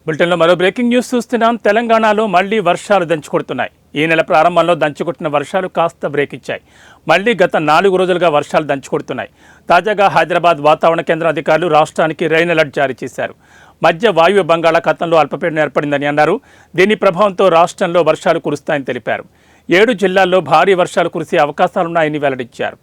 బులెటిన్లో మరో breaking news చూస్తున్నాం. తెలంగాణలో మళ్లీ వర్షాలు దంచుకొడుతున్నాయి. ఈ నెల ప్రారంభంలో దంచుకొట్టిన వర్షాలు కాస్త బ్రేక్ ఇచ్చాయి. మళ్లీ గత 4 రోజులుగా వర్షాలు దంచుకొడుతున్నాయి. తాజాగా హైదరాబాద్ వాతావరణ కేంద్ర అధికారులు రాష్ట్రానికి రెయిన్ అలర్ట్ జారీ చేశారు. మధ్య వాయువ్య బంగాళాఖాతంలో అల్పపీడనం ఏర్పడిందని అన్నారు. దీని ప్రభావంతో రాష్ట్రంలో వర్షాలు కురుస్తాయని తెలిపారు. 7 జిల్లాల్లో భారీ వర్షాలు కురిసే అవకాశాలున్నాయని వెల్లడించారు.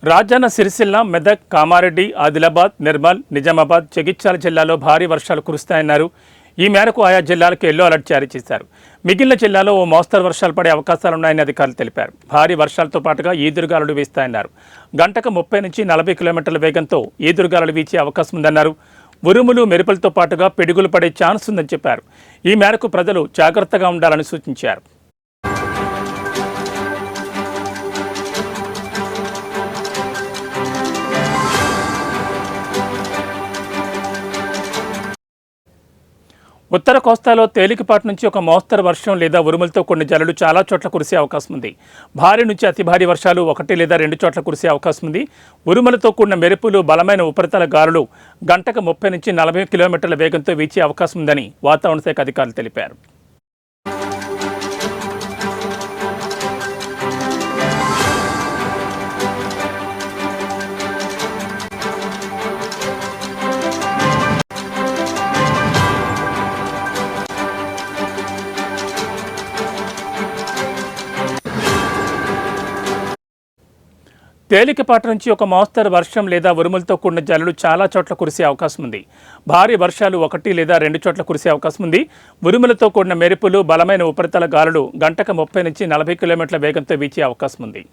రాజన్న సిరిసిల్ల, మెదక్, కామారెడ్డి, ఆదిలాబాద్, నిర్మల్, నిజామాబాద్, జగిత్యాల జిల్లాలో భారీ వర్షాలు కురుస్తాయన్నారు. ఈ మేరకు ఆయా జిల్లాలకు ఎల్లో అలర్ట్ జారీ చేశారు. మిగిలిన జిల్లాలో ఓ మోస్తరు వర్షాలు పడే అవకాశాలున్నాయని అధికారులు తెలిపారు. భారీ వర్షాలతో పాటుగా ఈదురుగాలులు వీస్తాయన్నారు. గంటకు 30 నుంచి 40 కిలోమీటర్ల వేగంతో ఈదురుగాలులు వీచే అవకాశం ఉందన్నారు. ఉరుములు, మెరుపులతో పాటుగా పిడుగులు పడే ఛాన్స్ ఉందని చెప్పారు. ఈ మేరకు ప్రజలు జాగ్రత్తగా ఉండాలని సూచించారు. ఉత్తర కోస్తాలో తేలికపాటి నుంచి ఒక మోస్తరు వర్షం లేదా ఉరుములతో కొన్ని జల్లులు చాలా చోట్ల కురిసే అవకాశం ఉంది. భారీ నుంచి అతి భారీ వర్షాలు 1 లేదా 2 చోట్ల కురిసే అవకాశం ఉంది. ఉరుములతో కూడిన మెరుపులు, బలమైన ఉపరితల గాలులు గంటకు 30 నుంచి 40 కిలోమీటర్ల వేగంతో వీచే అవకాశం ఉందని వాతావరణ శాఖ అధికారులు తెలిపారు. తేలికపాటి నుంచి ఒక మోస్తరు వర్షం లేదా ఉరుములతో కూడిన జల్లులు చాలా చోట్ల కురిసే అవకాశం ఉంది. భారీ వర్షాలు 1 లేదా 2 చోట్ల కురిసే అవకాశం ఉంది. ఉరుములతో కూడిన మెరుపులు, బలమైన ఉపరితల గాలులు గంటకు 30 నుంచి 40 కిలోమీటర్ల వేగంతో వీచే అవకాశం ఉంది.